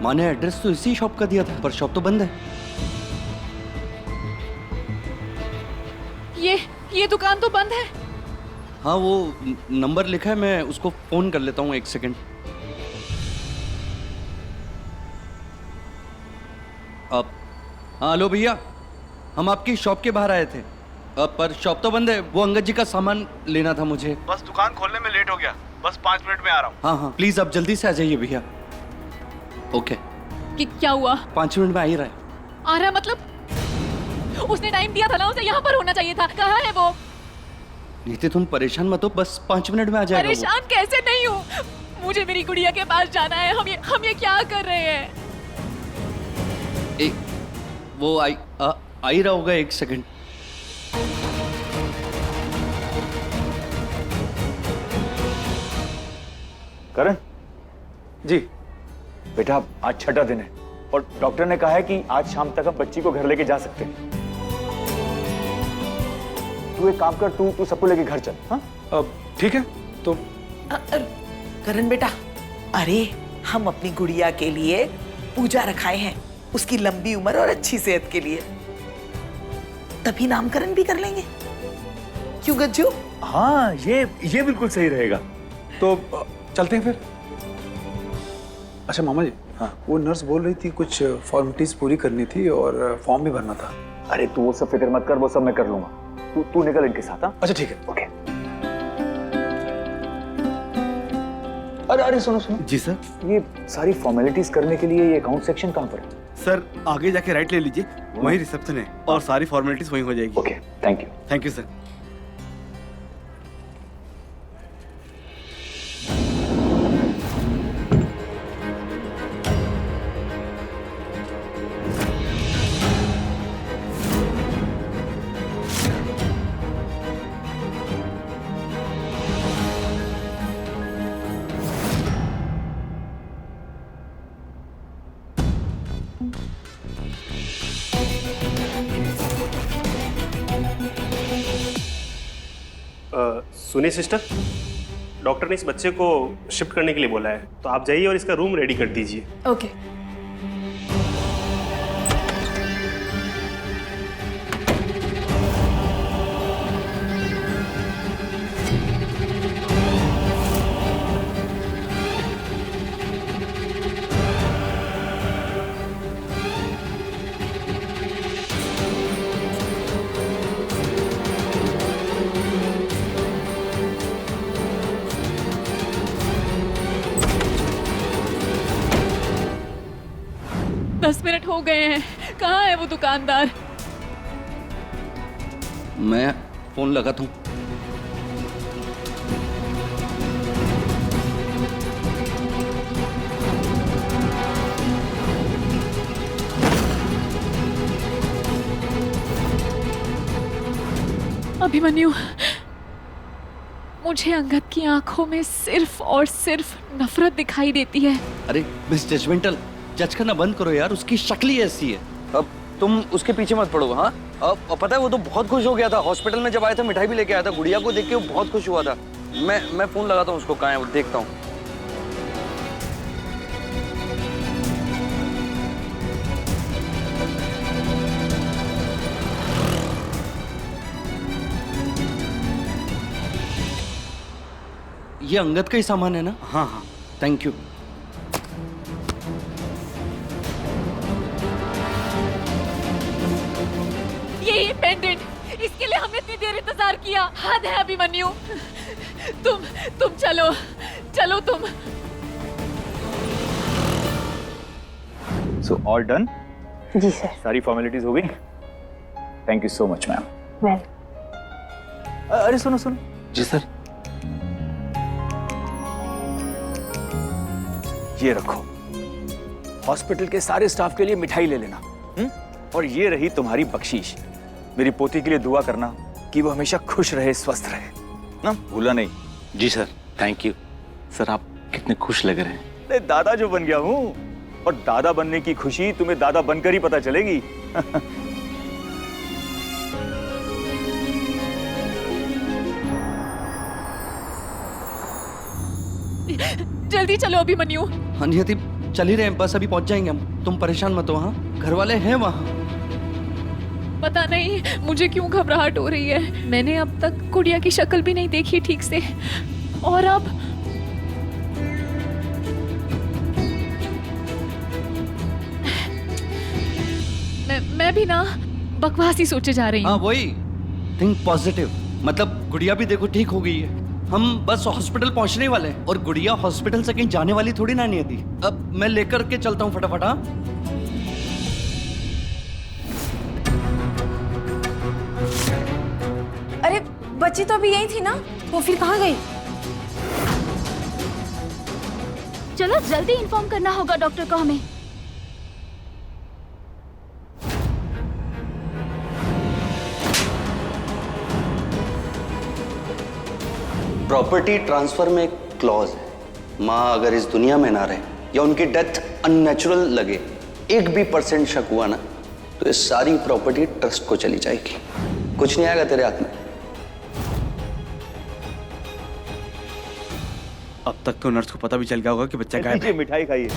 माँ ने एड्रेस तो इसी शॉप का दिया था, पर शॉप तो बंद है। ये दुकान तो बंद है। हाँ, वो नंबर लिखा है, मैं उसको फोन कर लेता हूँ, 1 सेकंड। अब हाँ, हेलो भैया, हम आपकी शॉप के बाहर आए थे। पर शॉप तो बंद है, वो अंगद जी का सामान लेना था मुझे। बस दुकान खोलने में लेट हो गया, बस 5 मिनट में आ रहा हूँ। हाँ हाँ, प्लीज आप जल्दी से आ जाइए भैया। ओके। कि क्या हुआ? 5 मिनट में आ ही रहा है। आ रहा मतलब? उसने टाइम दिया था ना, उसे यहाँ पर होना चाहिए था। कहाँ है वो? नीति तुम परेशान मत हो, बस 5 मिनट में आ जाएगा वो। परेशान कैसे नहीं हूँ, मुझे मेरी गुड़िया के पास जाना है। हम ये क्या कर रहे हैं? वो आ ही रहा होगा, 1 सेकंड। करण जी बेटा, आज छठा दिन है और डॉक्टर ने कहा है कि आज शाम तक हम बच्ची को घर लेके जा सकते हैं। तू एक काम कर, तू सबको लेके घर चल। हाँ अब ठीक है तो। करण बेटा, अरे हम अपनी गुड़िया के लिए पूजा रखाए हैं, उसकी लंबी उम्र और अच्छी सेहत के लिए। तभी नामकरण भी कर लेंगे, क्यों गज्जू? हाँ, ये बिल्कुल सही रहेगा। तो चलते हैं फिर। अच्छा मामा जी, हाँ। वो नर्स बोल रही थी कुछ फॉर्मेलिटीज पूरी करनी थी और फॉर्म भी भरना था। अरे तू वो सब फिक्र मत कर, वो सब मैं कर लूंगा। तू निकल इनके साथ। हाँ अच्छा ठीक है। ओके। अरे सुनो जी सर। ये सारी फॉर्मेलिटीज करने के लिए ये अकाउंट सेक्शन कहाँ पर है? सर आगे जाके राइट ले लीजिए, वहीं रिसेप्शन है और सारी फॉर्मेलिटीज वहीं हो जाएगी। Okay, thank you. Thank you sir. सुनिए सिस्टर, डॉक्टर ने इस बच्चे को शिफ्ट करने के लिए बोला है, तो आप जाइए और इसका रूम रेडी कर दीजिए। ओके। दस मिनट हो गए हैं, कहाँ है वो दुकानदार? मैं फोन लगाता हूँ। अभिमन्यु, मुझे अंगद की आंखों में सिर्फ और सिर्फ नफरत दिखाई देती है। अरे मिस जजमेंटल, जज करना बंद करो यार, उसकी शक्ल ही ऐसी है। अब तुम उसके पीछे मत पड़ो। हाँ, अब पता है वो तो बहुत खुश हो गया था, हॉस्पिटल में जब आए थे मिठाई भी लेके आया था, गुड़िया को देख के वो बहुत खुश हुआ था। मैं फोन लगाता हूँ उसको, कहाँ है वो देखता हूँ। ये अंगद का ही सामान है ना? हाँ हाँ। Thank you. ये पेंडेंट, इसके लिए हमने इतनी देर इंतजार किया। हद है अभिमन्यु। तुम चलो तुम। So all done? जी सर। सारी फॉर्मेलिटीज हो गई? Thank you so much ma'am. Well, अरे सुनो जी सर। ये रखो, हॉस्पिटल के सारे स्टाफ के लिए मिठाई ले लेना। और ये रही तुम्हारी बख्शीश। मेरी पोती के लिए दुआ करना कि वो हमेशा खुश रहे, स्वस्थ रहे ना, भूला नहीं। जी सर, थैंक यू। सर आप कितने खुश लग रहे हैं। अरे दादा जो बन गया हूँ, और दादा बनने की खुशी तुम्हें दादा बनकर ही पता चलेगी। जल्दी चलो अभिमन्यु। हाँ नियति, चल ही रहे हैं, बस अभी पहुंच जाएंगे हम। तुम परेशान मत हो। हाँ, घर वाले हैं वहाँ। पता नहीं मुझे क्यों घबराहट हो रही है। मैंने अब तक गुड़िया की शक्ल भी नहीं देखी ठीक से, और अब मैं भी ना बकवास ही सोचे जा रही हाँ हूँ। वही, थिंक पॉजिटिव। मतलब गुड़िया भी देखो ठीक हो गई है। हम बस हॉस्पिटल पहुंचने वाले हैं, और गुड़िया हॉस्पिटल से कहीं जाने वाली थोड़ी ना नहीं थी। अब मैं लेकर के चलता हूँ फटाफट। हाँ, अरे बच्ची तो अभी यही थी ना, वो फिर कहाँ गई? चलो जल्दी इन्फॉर्म करना होगा डॉक्टर को हमें। प्रॉपर्टी ट्रांसफर में एक क्लॉज है, माँ अगर इस दुनिया में ना रहे या उनकी डेथ अननेचुरल लगे, 1% शक हुआ ना, तो ये सारी प्रॉपर्टी ट्रस्ट को चली जाएगी। कुछ नहीं आएगा तेरे हाथ में। अब तक तो नर्स को पता भी चल गया होगा कि बच्चा गायब है। लीजिए मिठाई खाइए,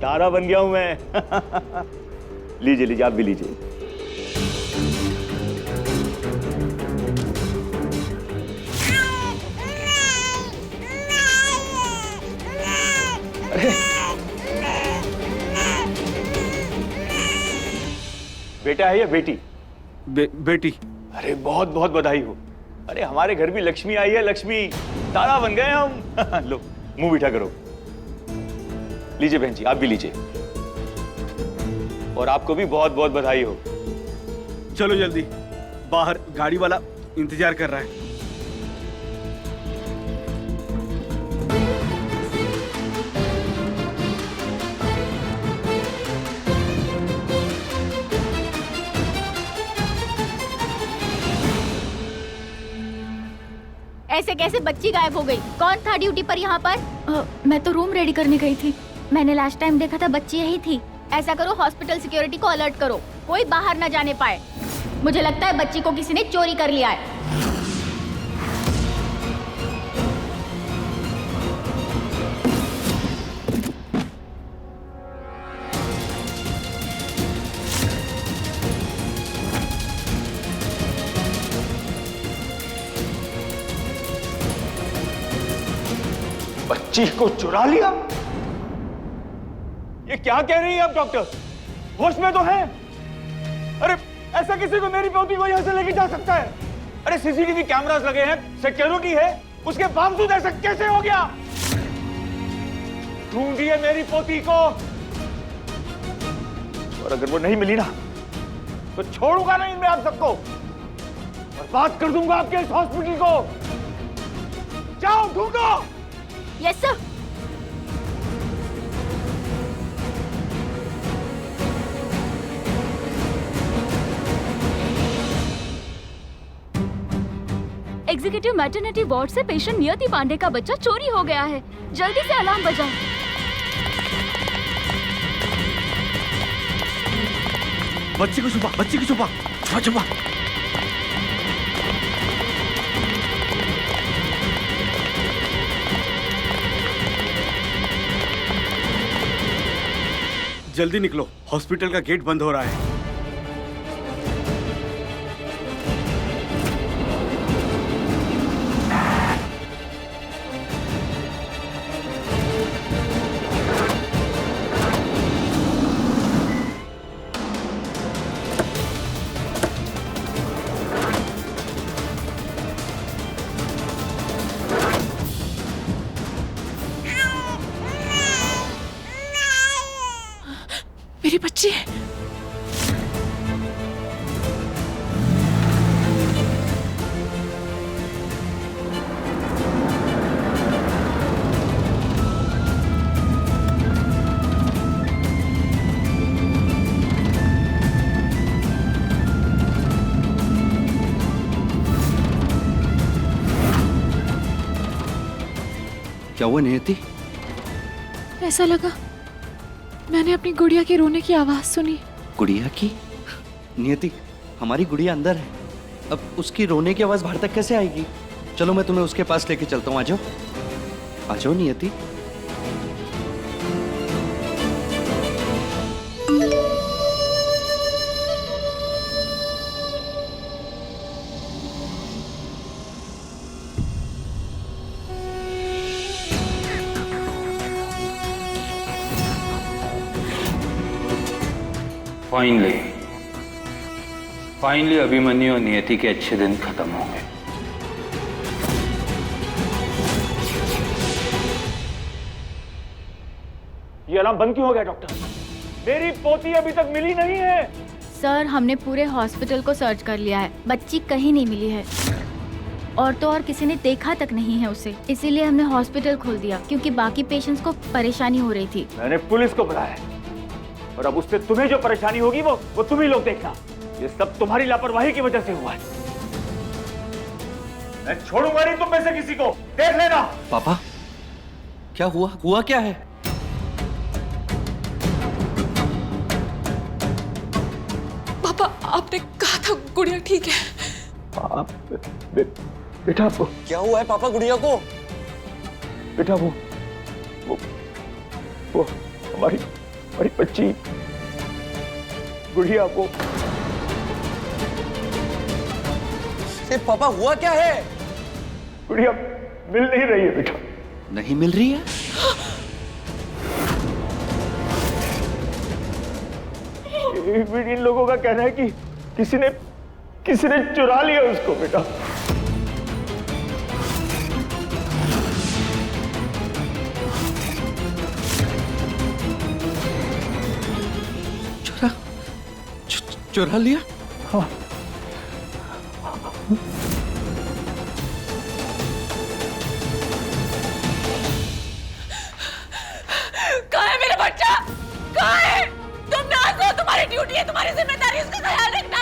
तारा बन गया हूं मैं। लीजिए लीजिए, आप भी लीजिए। बेटा है या बेटी? बेटी। अरे बहुत बहुत बधाई हो। अरे हमारे घर भी लक्ष्मी आई है, लक्ष्मी। तारा बन गए हम। लो मुंह मीठा करो। लीजिए बहन जी, आप भी लीजिए। और आपको भी बहुत बहुत बधाई हो। चलो जल्दी, बाहर गाड़ी वाला इंतजार कर रहा है। ऐसे कैसे बच्ची गायब हो गई? कौन था ड्यूटी पर यहाँ पर? मैं तो रूम रेडी करने गई थी। मैंने लास्ट टाइम देखा था बच्ची यही थी। ऐसा करो, हॉस्पिटल सिक्योरिटी को अलर्ट करो, कोई बाहर न जाने पाए। मुझे लगता है बच्ची को किसी ने चोरी कर लिया है। बच्ची को चुरा लिया? ये क्या कह रही है आप डॉक्टर? होश में तो है? अरे ऐसा किसी को मेरी पोती को यहां से लेके जा सकता है? अरे सीसीटीवी कैमरास लगे हैं, सिक्योरिटी है, उसके बावजूद ऐसा कैसे हो गया? ढूंढिए मेरी पोती को, और अगर वो नहीं मिली ना तो छोड़ूंगा नहीं मैं आप सबको, और बात कर दूंगा आपके इस हॉस्पिटल को। जाओ ढूंढो। Yes sir. Executive maternity ward से पेशेंट नियति पांडे का बच्चा चोरी हो गया है। जल्दी से अलार्म बजाओ। बच्ची को छुपा, बच्ची को छुपा, छुपा छुपा। जल्दी निकलो, हॉस्पिटल का गेट बंद हो रहा है। मेरी बच्ची। क्या हुआ नियति? ऐसा लगा मैंने अपनी गुड़िया के रोने की आवाज सुनी। गुड़िया की? नियति, हमारी गुड़िया अंदर है, अब उसकी रोने की आवाज बाहर तक कैसे आएगी? चलो मैं तुम्हें उसके पास लेके चलता हूँ, आ जाओ, आ जाओ नियति। फाइनली अभिमन्यु और नियति के अच्छे दिन खत्म हो गए। ये अलार्म बंद क्यों हो गया डॉक्टर? मेरी पोती अभी तक मिली नहीं है। सर हमने पूरे हॉस्पिटल को सर्च कर लिया है, बच्ची कहीं नहीं मिली है। और तो और किसी ने देखा तक नहीं है उसे, इसीलिए हमने हॉस्पिटल खोल दिया क्योंकि बाकी पेशेंट्स को परेशानी हो रही थी। मैंने पुलिस को बुलाया है और अब उससे तुम्हें जो परेशानी होगी वो तुम ही लोग देखना। ये सब तुम्हारी लापरवाही की वजह से हुआ है। मैं छोड़ूंगा नहीं तुम में से किसी को, देख लेना। पापा क्या हुआ? हुआ क्या है? पापा आपने कहा था गुड़िया ठीक है। बेटा वो क्या हुआ है पापा गुड़िया को? बेटा वो हमारी बच्ची गुड़िया वो। पापा हुआ क्या है? गुड़िया मिल नहीं रही है बेटा। नहीं मिल रही है? इन लोगों का कहना है कि किसी ने चुरा लिया उसको बेटा। चुरा लिया? हाँ। कहाँ है मेरा बच्चा? कहाँ है? तुम नर्स हो, तुम्हारी ड्यूटी है, तुम्हारी जिम्मेदारी उसका ख्याल रखना।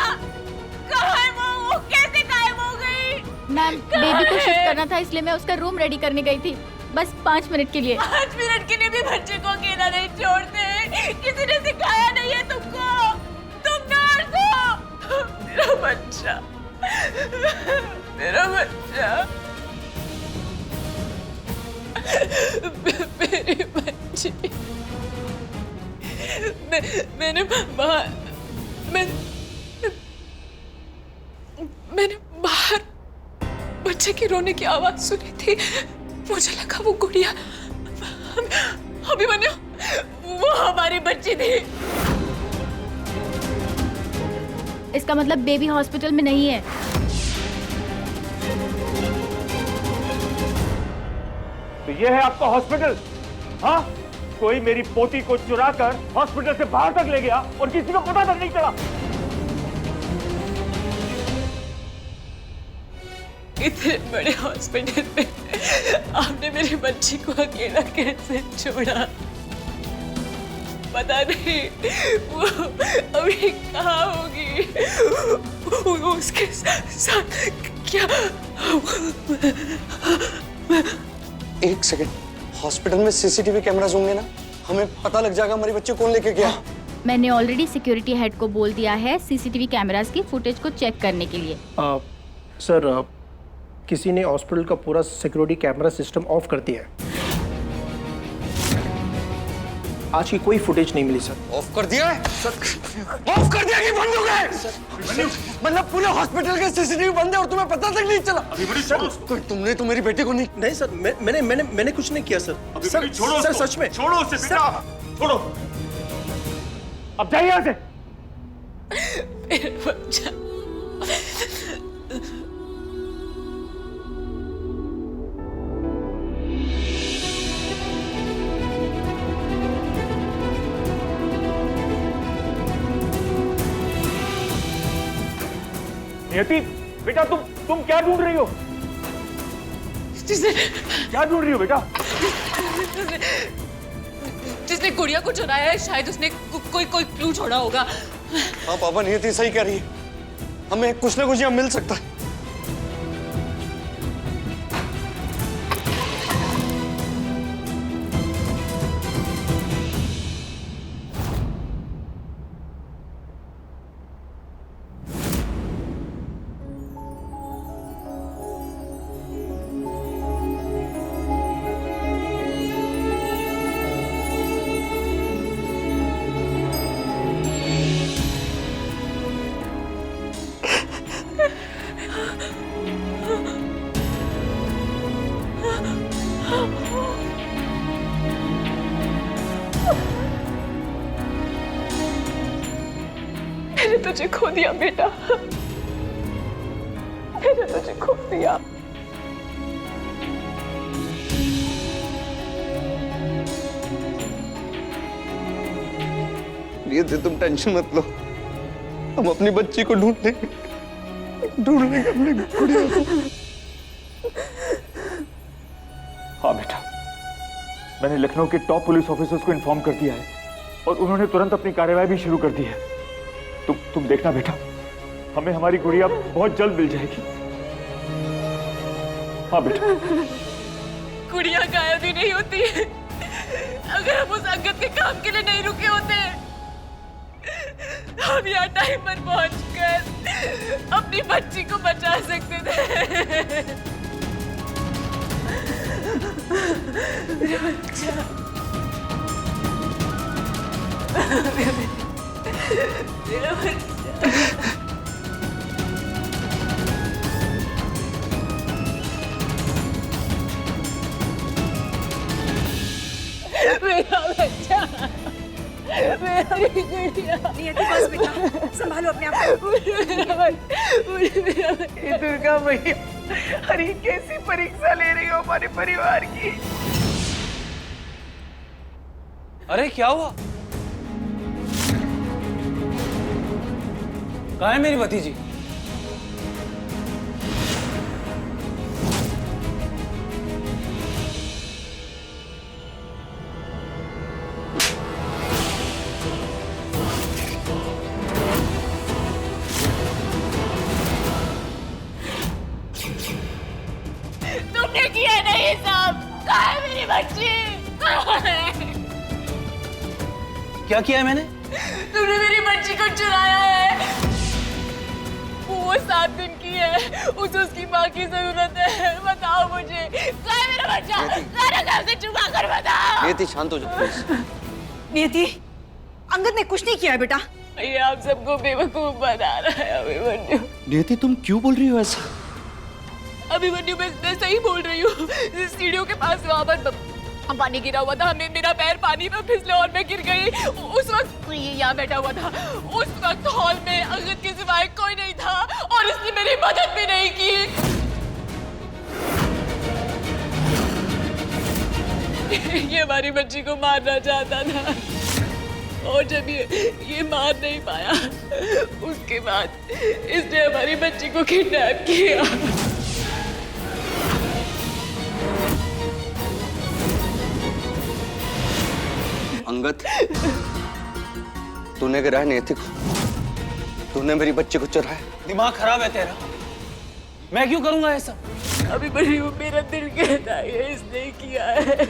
कहाँ है वो कैसे गायब हो गई? मैम बेबी को शिफ्ट करना था इसलिए मैं उसका रूम रेडी करने गई थी, बस 5 मिनट के लिए। 5 मिनट के लिए भी बच्चे को अकेला नहीं छोड़ते। किसी ने सिखाया नहीं है तुमको। तुम नर्स हो। मेरा बच्चा, मेरा बच्चा, मेरी बच्ची। मैंने बाहर बच्चे की रोने की आवाज सुनी थी। मुझे लगा वो गुड़िया अभिमन्यु, वो हमारी बच्ची थी। इसका मतलब बेबी हॉस्पिटल में नहीं है। तो ये है आपका हॉस्पिटल? हाँ, कोई मेरी पोती को चुरा कर हॉस्पिटल से बाहर तक ले गया और किसी को पता तक नहीं चला। इतने बड़े हॉस्पिटल में आपने मेरी बच्ची को अकेला कैसे छोड़ा? पता नहीं वो अभी कहाँ होगी, उसके साथ क्या? एक सेकंड, हॉस्पिटल में सीसीटीवी कैमरास होंगे ना? हमें पता लग जाएगा हमारी बच्ची कौन लेके गया। मैंने ऑलरेडी सिक्योरिटी हेड को बोल दिया है सीसीटीवी कैमरास की फुटेज को चेक करने के लिए। सर किसी ने हॉस्पिटल का पूरा सिक्योरिटी कैमरा सिस्टम ऑफ कर दिया है। आज की कोई फुटेज नहीं मिली सर। ऑफ कर दिया है? ऑफ कर दिया कि बंद हो गए? मतलब पूरे हॉस्पिटल के सीसीटीवी बंद है और तुम्हें पता तक नहीं चला? तो तुमने तो मेरी बेटी को नहीं सर, मैंने कुछ नहीं किया सर। सर छोड़ो सर, सच में छोड़ो उसे बेटा, छोड़ो। अब जाइए यहाँ से। मेरा बच्चा, नियति बेटा, तुम क्या ढूंढ रही हो? क्या ढूंढ रही हो बेटा? जिसने गुड़िया को चुराया है, शायद उसने कोई क्लू छोड़ा होगा। हाँ पापा, नियति सही कह रही है, हमें कुछ ना कुछ यहाँ मिल सकता है। मैंने तुझे खो दिया बेटा, मैंने तुझे खो दिया। ये तुम टेंशन मत लो, हम अपनी बच्ची को ढूंढ लेंगे अपनी गुड़िया को। हाँ बेटा, मैंने लखनऊ के टॉप पुलिस ऑफिसर्स को इन्फॉर्म कर दिया है और उन्होंने तुरंत अपनी कार्यवाही भी शुरू कर दी है। तुम देखना बेटा, हमें हमारी गुड़िया बहुत जल्द मिल जाएगी। हाँ बेटा। गुड़िया गायब ही नहीं होती है। अगर हम उस अंगद के काम के लिए नहीं रुके होते, हम यहाँ टाइम पर पहुंचकर अपनी बच्ची को बचा सकते थे। मेरा बच्चा, मेरा बच्चा। मेरा बच्चा, मेरी गुड़िया। नियति बस बेटा, संभालो अपने आप को। दुर्गा मैया, अरे कैसी परीक्षा ले रही हो हमारे परिवार की। अरे क्या हुआ? कहाँ है मेरी भतीजी? तुमने किया नहीं सब। कहाँ है मेरी बच्ची? कहाँ है? क्या किया है मैंने? तुमने मेरी बच्ची को चुराया है। वो 7 दिन की है, उसे उसकी माँ की जरूरत है। बताओ मुझे, कहाँ है मेरा बच्चा? सारा घर से छुपा कर बताओ। नियति शांत हो जाओ प्लीज। नियति, अंगद ने कुछ नहीं किया है बेटा। ये आप सबको बेवकूफ बना रहा है अभिमन्यु। नियति तुम क्यों बोल रही हो ऐसा? अभिमन्यु, मैं सही बोल रही हूँ। सीढ़ियों के पास वहाँ पर पानी गिरा हुआ था, मेरा पैर पानी में फिसला और मैं गिर गई। उस वक्त ये यहाँ बैठा हुआ था। उस वक्त हॉल में अंगद के सिवाय कोई नहीं था और इसने मेरी मदद भी नहीं की। ये हमारी बच्ची को मारना चाहता था और जब ये मार नहीं पाया, उसके बाद इसने हमारी बच्ची को किडनैप किया। अंगद, तूने गिराया नियति को, तूने मेरी बच्ची को चुराया। दिमाग खराब है तेरा। मैं क्यों करूंगा ऐसा? अभी बड़ी हूँ, मेरा दिल कहता है इसने किया है।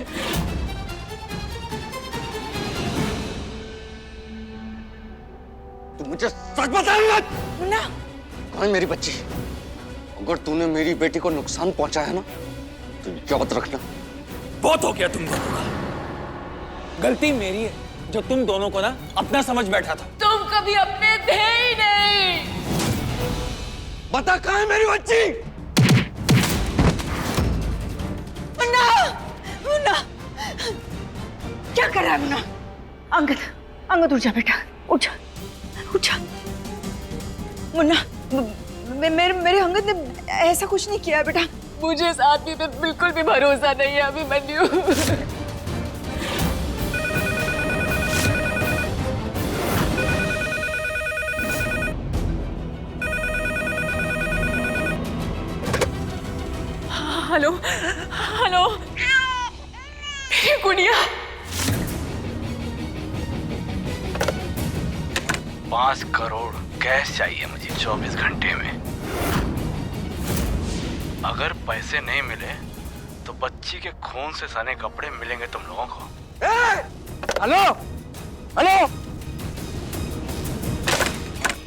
तू मुझे सच बताएगा? मुन्ना, कौन मेरी बच्ची? अगर तूने मेरी बेटी को नुकसान पहुंचाया ना, तो याद रखना। बहुत हो गया तुम दोनों का। गलती मेरी है जो तुम दोनों को ना अपना समझ बैठा था। तुम कभी अपने थे ही नहीं। बता कहाँ है मेरी बच्ची? मुन्ना, मुन्ना, क्या कर रहा है मुन्ना? अंगद, अंगद उठ जा बेटा, उठ जा, उठ जा। मुन्ना, मेरे अंगद ने ऐसा कुछ नहीं किया है बेटा। मुझे इस आदमी पे बिल्कुल भी भरोसा नहीं है अभिमन्यु। हेलो, हेलो, मेरी गुड़िया। 5 करोड़ कैश चाहिए मुझे 24 घंटे में। अगर पैसे नहीं मिले तो बच्ची के खून से सने कपड़े मिलेंगे तुम लोगों को। Hello, hello.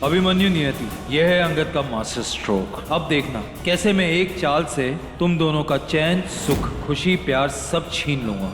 अभिमन्यु, नियति, यह है अंगद का मास्टर स्ट्रोक। अब देखना कैसे मैं एक चाल से तुम दोनों का चैन, सुख, खुशी, प्यार सब छीन लूंगा।